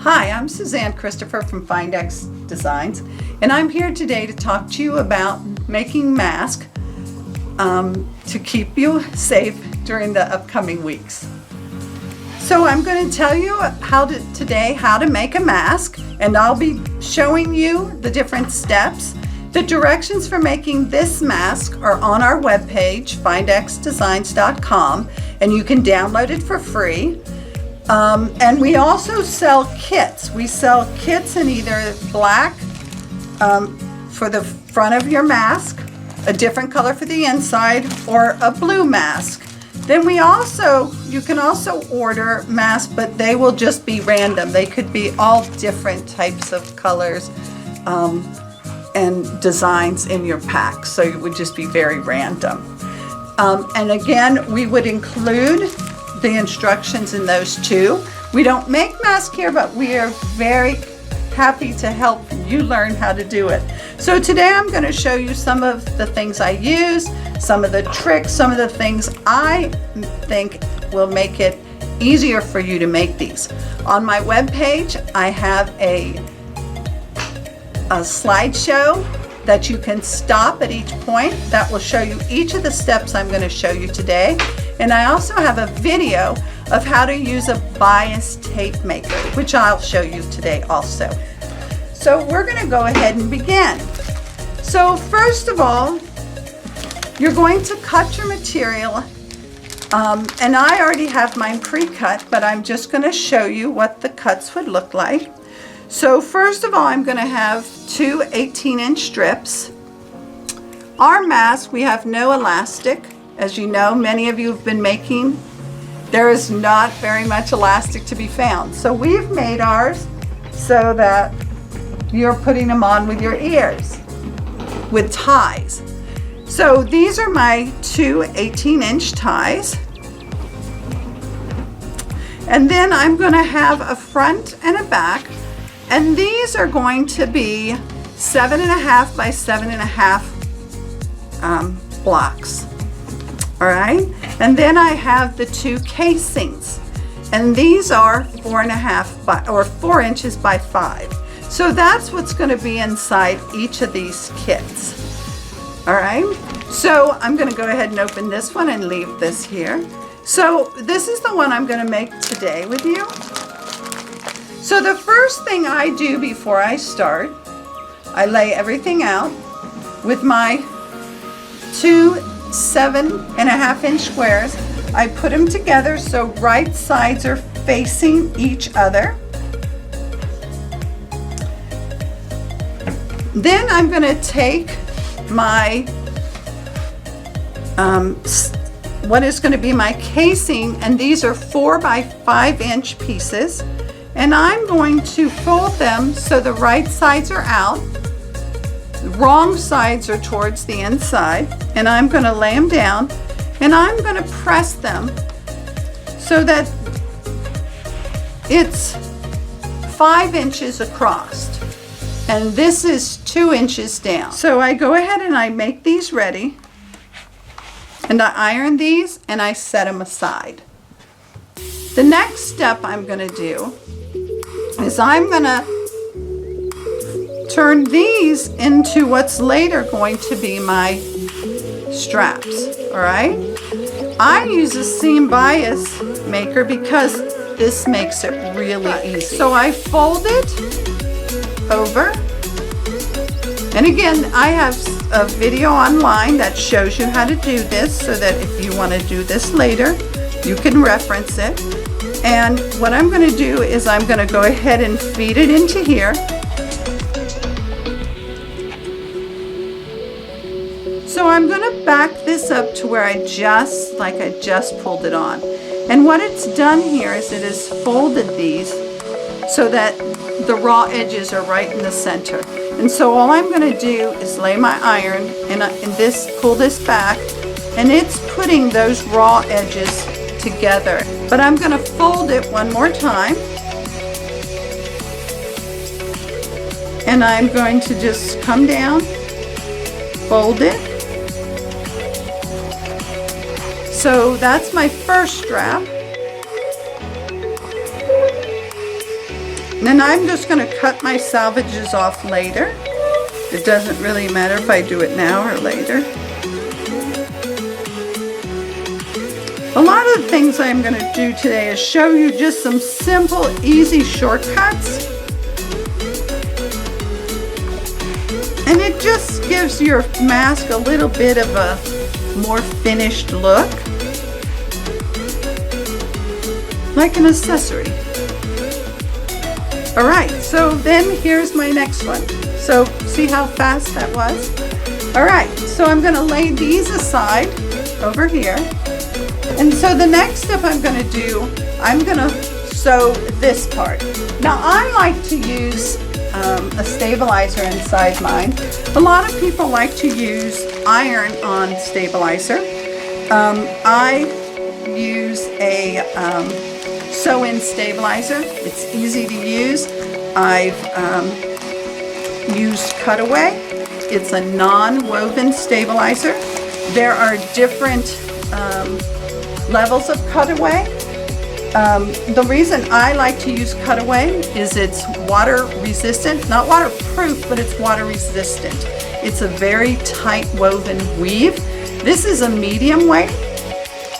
Hi, I'm Suzanne Christopher from Findex Designs, and I'm here today to talk to you about making masks to keep you safe during the upcoming weeks. So I'm going to tell you today how to make a mask, and I'll be showing you the different steps. The directions for making this mask are on our webpage, findexdesigns.com, and you can download it for free. And we also sell kits. We sell kits in either black for the front of your mask, a different color for the inside, or a blue mask. Then you can also order masks, but they will just be random. They could be all different types of colors and designs in your pack, so it would just be very random. And again, we would include the instructions in those too. We don't make masks here, but we are very happy to help you learn how to do it. So today I'm going to show you some of the things I use, some of the tricks, some of the things I think will make it easier for you to make these. On my webpage, I have a slideshow that you can stop at each point that will show you each of the steps I'm going to show you today. And I also have a video of how to use a bias tape maker, which I'll show you today also. So we're going to go ahead and begin. So first of all, you're going to cut your material, and I already have mine pre-cut, but I'm just going to show you what the cuts would look like. So first of all, I'm going to have two 18-inch strips. Our mask, we have no elastic. As you know, many of you have been making. There is not very much elastic to be found. So we've made ours so that you're putting them on with your ears, with ties. So these are my two 18-inch ties. And then I'm going to have a front and a back. And these are going to be 7.5 by 7.5 blocks. All right, and then I have the two casings, and these are 4 inches by 5. So that's what's going to be inside each of these kits. All right, so I'm going to go ahead and open this one and leave this here. So this is the one I'm going to make today with you. So the first thing I do before I start, I lay everything out with my two 7.5-inch squares. I put them together so right sides are facing each other. Then I'm going to take my what is going to be my casing, and these are 4 by 5-inch pieces, and I'm going to fold them so the right sides are out, the wrong sides are towards the inside, and I'm going to lay them down, and I'm going to press them so that it's 5 inches across, and this is 2 inches down. So I go ahead and I make these ready, and I iron these and I set them aside. The next step I'm going to do is I'm going to turn these into what's later going to be my straps. All right, I use a seam bias maker because this makes it really easy. So I fold it over, and again, I have a video online that shows you how to do this, so that if you want to do this later, you can reference it. And what I'm going to do is I'm going to go ahead and feed it into here. So I'm going to back this up to where I just pulled it on. And what it's done here is it has folded these so that the raw edges are right in the center. And so all I'm going to do is lay my iron and pull this back, and it's putting those raw edges together. But I'm going to fold it one more time, and I'm going to just come down, fold it. So that's my first strap. And I'm just going to cut my salvages off later. It doesn't really matter if I do it now or later. A lot of the things I'm going to do today is show you just some simple, easy shortcuts. And it just gives your mask a little bit of a more finished look, like an accessory. All right, so then here's my next one. So see how fast that was? All right, so I'm gonna lay these aside over here. And so the next step I'm gonna do, I'm gonna sew this part. Now I like to use a stabilizer inside mine. A lot of people like to use iron-on stabilizer. I use a sew-in stabilizer. It's easy to use. I've used Cutaway. It's a non-woven stabilizer. There are different levels of Cutaway. The reason I like to use Cutaway is it's water resistant, not waterproof, but it's water resistant. It's a very tight woven weave. This is a medium weight.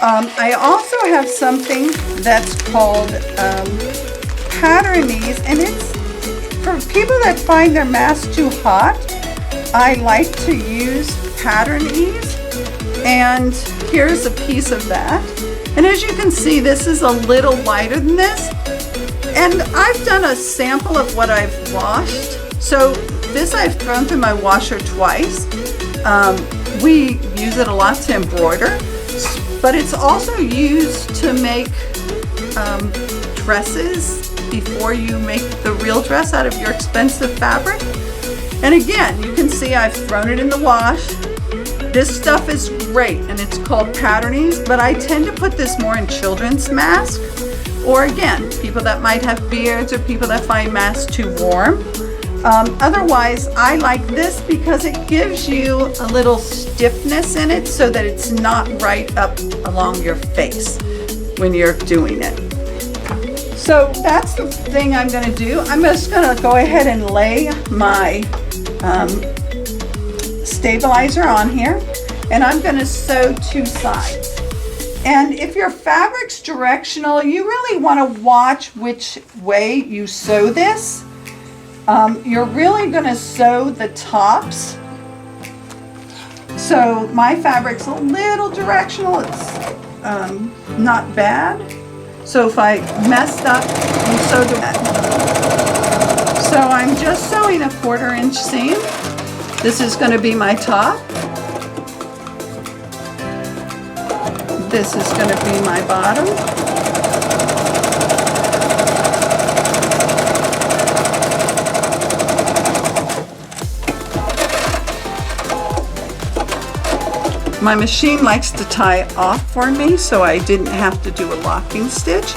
I also have something that's called Pattern Ease, and it's for people that find their mask too hot. I like to use Pattern Ease, and here's a piece of that. And as you can see, this is a little lighter than this. And I've done a sample of what I've washed. So this I've thrown through my washer twice. We use it a lot to embroider, but it's also used to make dresses before you make the real dress out of your expensive fabric. And again, you can see I've thrown it in the wash. This stuff is great, and it's called Pattern Ease, but I tend to put this more in children's masks, or again, people that might have beards or people that find masks too warm. Otherwise, I like this because it gives you a little stiffness in it so that it's not right up along your face when you're doing it. So that's the thing I'm going to do. I'm just going to go ahead and lay my stabilizer on here, and I'm going to sew two sides. And if your fabric's directional, you really want to watch which way you sew this. You're really going to sew the tops. So my fabric's a little directional. It's not bad. So if I messed up, you sew that. So I'm just sewing a 1/4 inch seam. This is going to be my top. This is going to be my bottom. My machine likes to tie off for me, so I didn't have to do a locking stitch.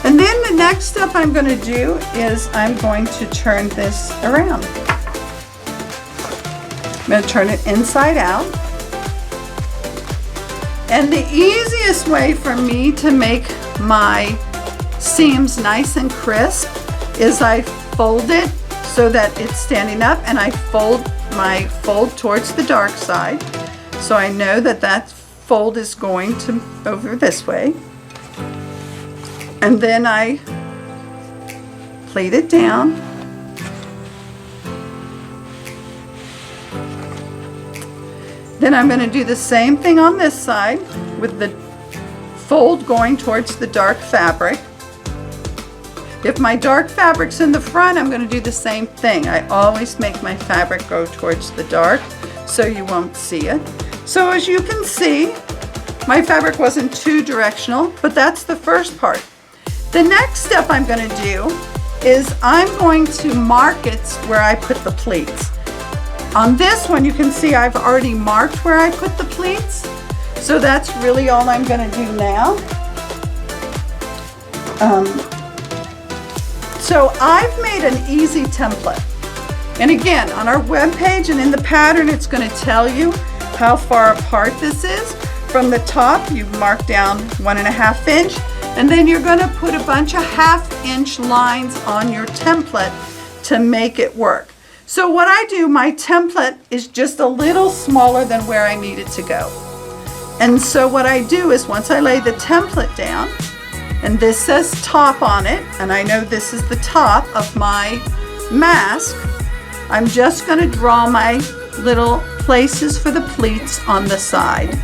And then the next step I'm going to do is I'm going to turn this around. I'm going to turn it inside out. And the easiest way for me to make my seams nice and crisp is I fold it so that it's standing up, and I fold my fold towards the dark side. So I know that that fold is going to over this way. And then I plait it down. Then I'm going to do the same thing on this side with the fold going towards the dark fabric. If my dark fabric's in the front, I'm going to do the same thing. I always make my fabric go towards the dark so you won't see it. So as you can see, my fabric wasn't too directional, but that's the first part. The next step I'm going to do is I'm going to mark it where I put the pleats. On this one, you can see I've already marked where I put the pleats. So that's really all I'm going to do now. So I've made an easy template. And again, on our web page and in the pattern, it's going to tell you how far apart this is. from the top, you mark down 1.5 inch, and then you're going to put a bunch of 1/2 inch lines on your template to make it work. So what I do, my template is just a little smaller than where I need it to go. And so what I do is once I lay the template down, and this says top on it, and I know this is the top of my mask, I'm just going to draw my little places for the pleats on the side.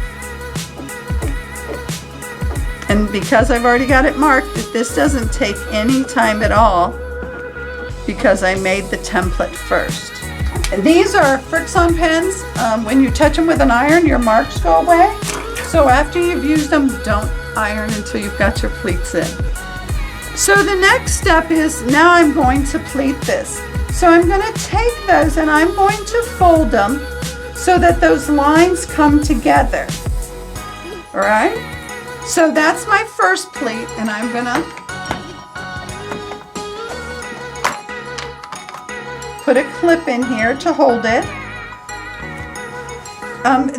And because I've already got it marked, this doesn't take any time at all because I made the template first. And these are Frixion pens. When you touch them with an iron, your marks go away. So after you've used them, don't iron until you've got your pleats in. So the next step is now I'm going to pleat this. So I'm going to take those and I'm going to fold them so that those lines come together. All right? So that's my first pleat, and I'm going to put a clip in here to hold it.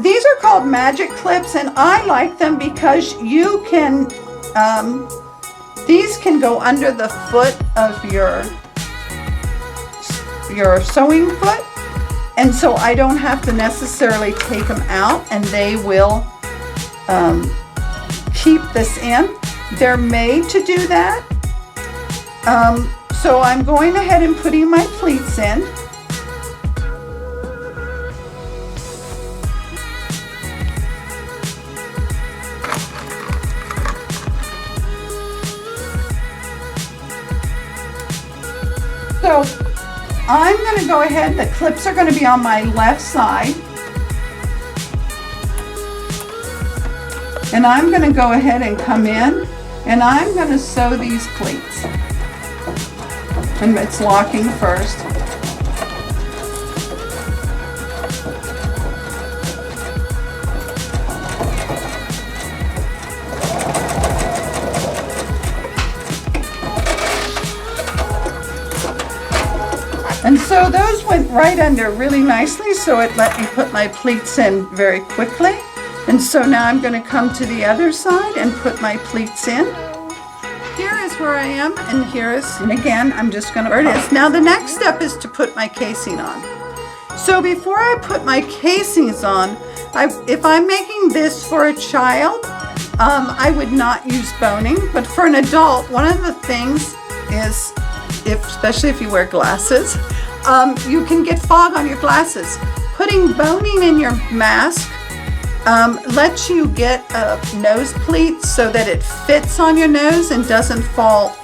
These are called magic clips, and I like them because you can, these can go under the foot of your sewing foot, and so I don't have to necessarily take them out, and they will keep this in. They're made to do that. So I'm going ahead and putting my pleats in. So I'm going to go ahead, the clips are going to be on my left side. And I'm going to go ahead and come in and I'm going to sew these pleats. And it's locking first. And so those went right under really nicely, so it let me put my pleats in very quickly. And so now I'm going to come to the other side and put my pleats in. Here is where I am, and here is, and again, I'm just going to, where it is. Now the next step is to put my casing on. So before I put my casings on, if I'm making this for a child, I would not use boning, but for an adult, one of the things is, especially if you wear glasses, you can get fog on your glasses. Putting boning in your mask lets you get a nose pleat so that it fits on your nose and doesn't fall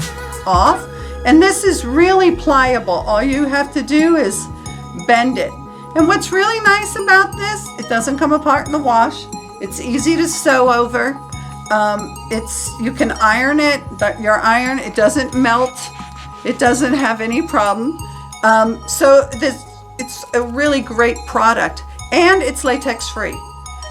off. And this is really pliable. All you have to do is bend it. And what's really nice about this, it doesn't come apart in the wash. It's easy to sew over. You can iron it, your iron, it doesn't melt. It doesn't have any problem. So it's a really great product, and it's latex free.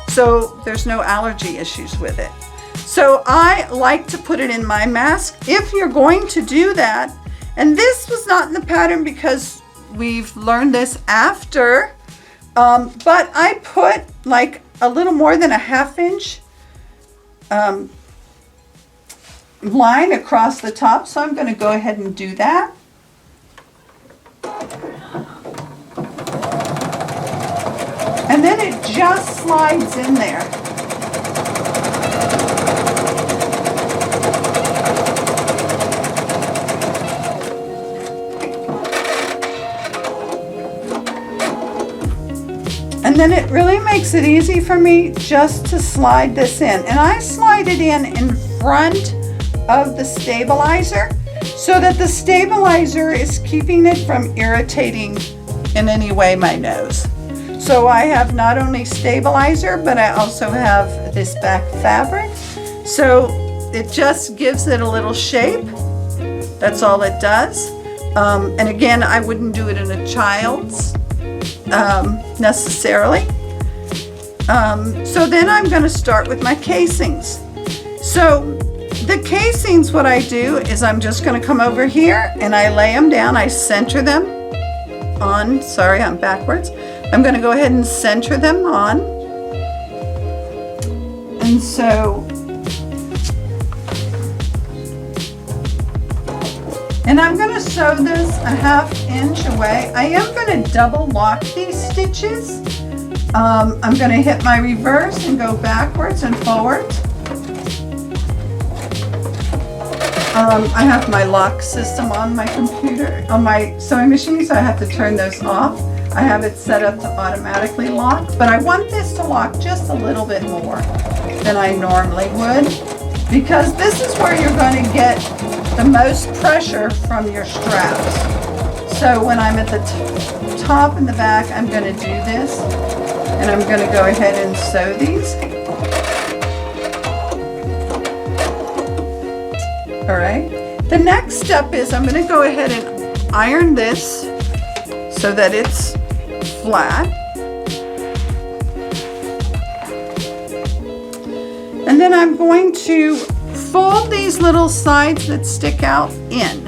So there's no allergy issues with it. So I like to put it in my mask. If you're going to do that, and this was not in the pattern because we've learned this after, but I put like a little more than a 1/2 inch line across the top. So I'm going to go ahead and do that. And then it just slides in there. And then it really makes it easy for me just to slide this in. And I slide it in front of the stabilizer so that the stabilizer is keeping it from irritating in any way my nose. So I have not only stabilizer, but I also have this back fabric. So it just gives it a little shape. That's all it does. And again, I wouldn't do it in a child's necessarily. So then I'm going to start with my casings. So the casings, what I do is I'm just going to come over here and I lay them down. I center them on, sorry, I'm backwards. I'm going to go ahead and center them on. And And so, and I'm going to sew this a 1/2 inch away. I am going to double lock these stitches. I'm going to hit my reverse and go backwards and forwards. I have my lock system on my computer, on my sewing machine, so I have to turn those off. I have it set up to automatically lock, but I want this to lock just a little bit more than I normally would, because this is where you're going to get the most pressure from your straps. So when I'm at the top and the back, I'm going to do this, and I'm going to go ahead and sew these. All right. The next step is I'm going to go ahead and iron this so that it's flat. And then I'm going to fold these little sides that stick out in.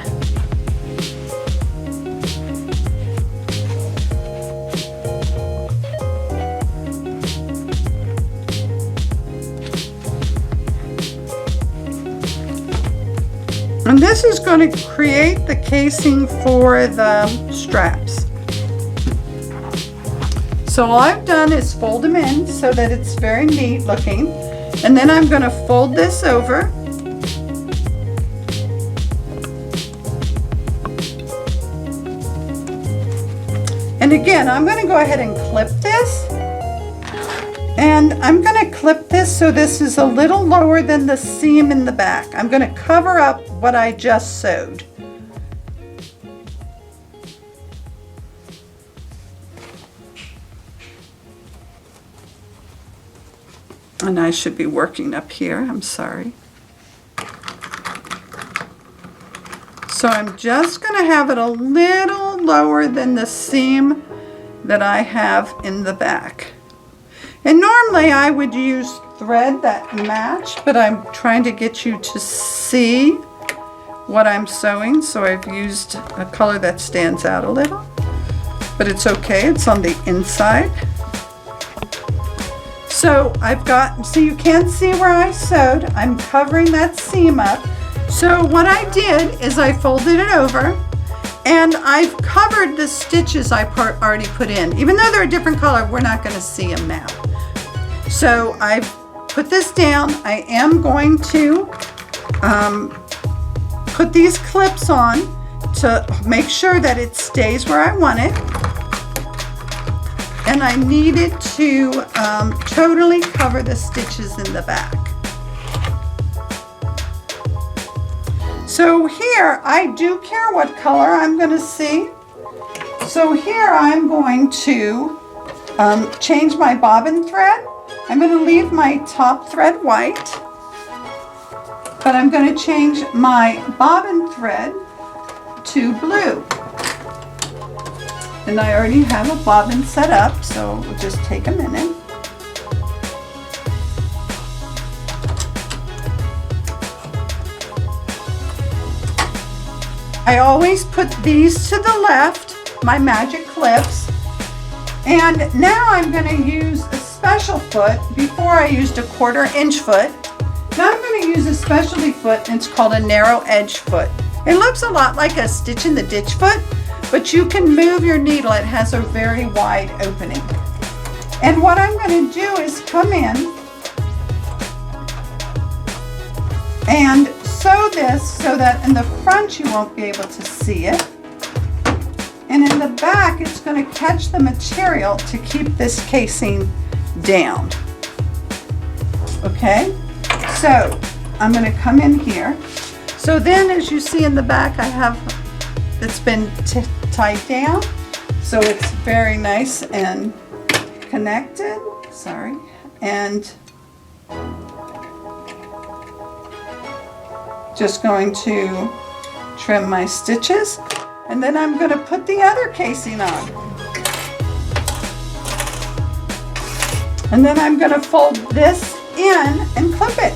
And this is going to create the casing for the straps. So all I've done is fold them in so that it's very neat looking. And then I'm going to fold this over. And again, I'm going to go ahead and clip this. And I'm going to clip this so this is a little lower than the seam in the back. I'm going to cover up what I just sewed. And I should be working up here, I'm sorry. So I'm just going to have it a little lower than the seam that I have in the back. And normally I would use thread that match, but I'm trying to get you to see what I'm sewing, so I've used a color that stands out a little. But it's okay, it's on the inside. So I've got, so you can't see where I sewed, I'm covering that seam up. So what I did is I folded it over, and I've covered the stitches I already put in. Even though they're a different color, we're not going to see them now. So I've put this down. I am going to put these clips on to make sure that it stays where I want it. And I needed to totally cover the stitches in the back. So here, I do care what color I'm going to see. So here I'm going to change my bobbin thread. I'm going to leave my top thread white, but I'm going to change my bobbin thread to blue. And I already have a bobbin set up, so it will just take a minute. I always put these to the left, my magic clips, and now I'm going to use a special foot. Before I used a 1/4 inch foot. Now I'm going to use a specialty foot, and it's called a narrow edge foot. It looks a lot like a stitch in the ditch foot, but you can move your needle. It has a very wide opening. And what I'm going to do is come in and sew this so that in the front you won't be able to see it. And in the back it's going to catch the material to keep this casing down. Okay, so I'm going to come in here. So then, as you see in the back, I have it's been tied down, so it's very nice and connected. Sorry, and just going to trim my stitches, and then I'm going to put the other casing on. And then I'm going to fold this in and clip it.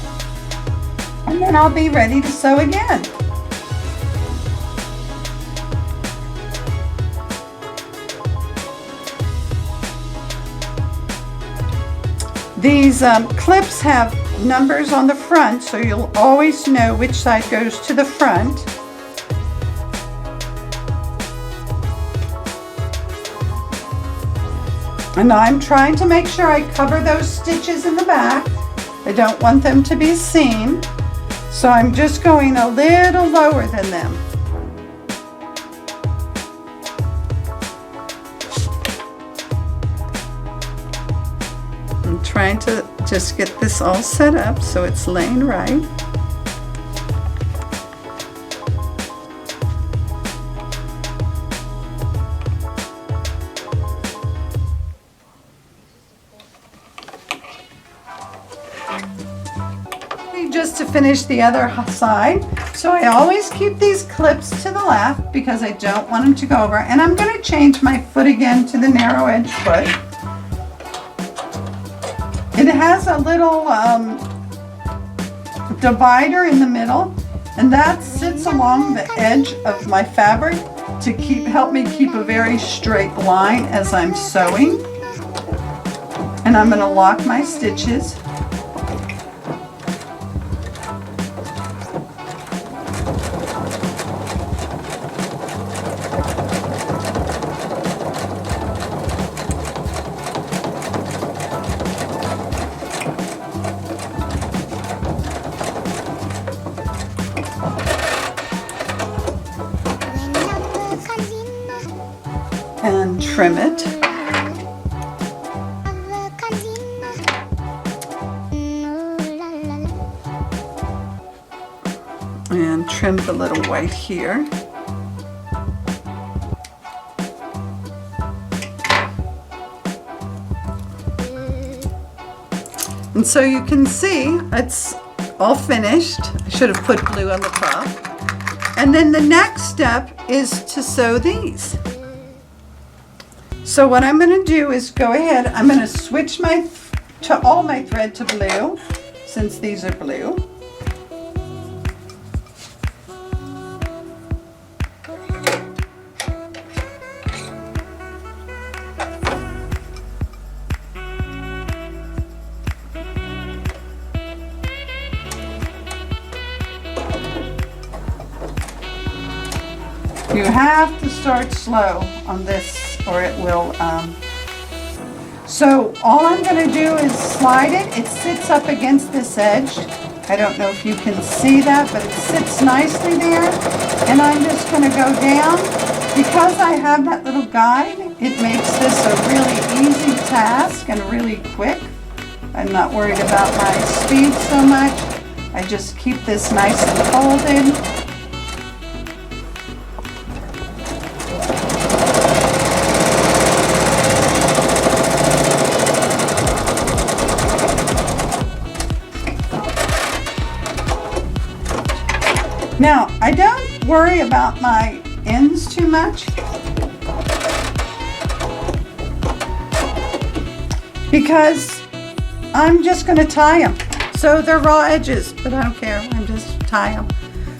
And then I'll be ready to sew again. These clips have numbers on the front so you'll always know which side goes to the front. And I'm trying to make sure I cover those stitches in the back. I don't want them to be seen, so I'm just going a little lower than them. I'm trying to just get this all set up so it's laying right. Just to finish the other side, so I always keep these clips to the left because I don't want them to go over, and I'm going to change my foot again to the narrow edge foot. It has a little divider in the middle, and that sits along the edge of my fabric to help me keep a very straight line as I'm sewing. And I'm going to lock my stitches. And trim it. And trim the little white here. And so you can see it's all finished. I should have put blue on the top. And then the next step is to sew these. So what I'm going to do is go ahead, I'm going to switch all my thread to blue, since these are blue. You have to start slow on this or it will, so all I'm going to do is slide it. It sits up against this edge. I don't know if you can see that, but it sits nicely there. And I'm just going to go down. Because I have that little guide, it makes this a really easy task and really quick. I'm not worried about my speed so much. I just keep this nice and folded. Now, I don't worry about my ends too much because I'm just going to tie them. So they're raw edges, but I don't care. I'm just tie them.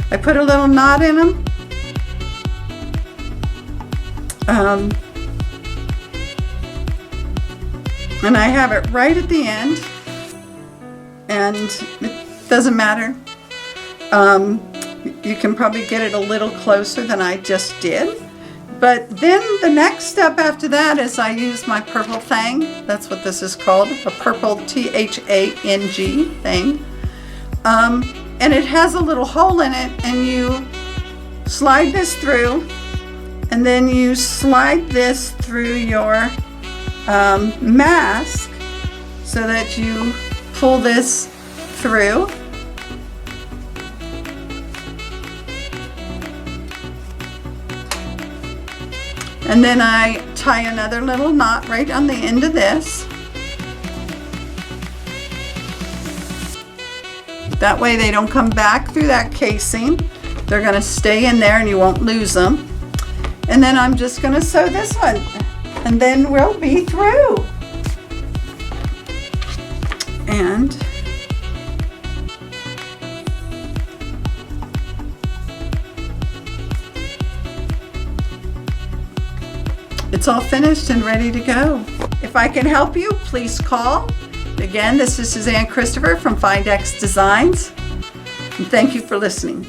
I put a little knot in them. And I have it right at the end, and it doesn't matter. You can probably get it a little closer than I just did. But then the next step after that is I use my purple thing. That's what this is called, a purple T-H-A-N-G thing. And it has a little hole in it, and you slide this through, and then you slide this through your mask so that you pull this through. And then I tie another little knot right on the end of this. That way they don't come back through that casing. They're going to stay in there and you won't lose them. And then I'm just going to sew this one. And then we'll be through. And it's all finished and ready to go. If I can help you, please call Again, this is Suzanne Christopher from Findex Designs, and thank you for listening.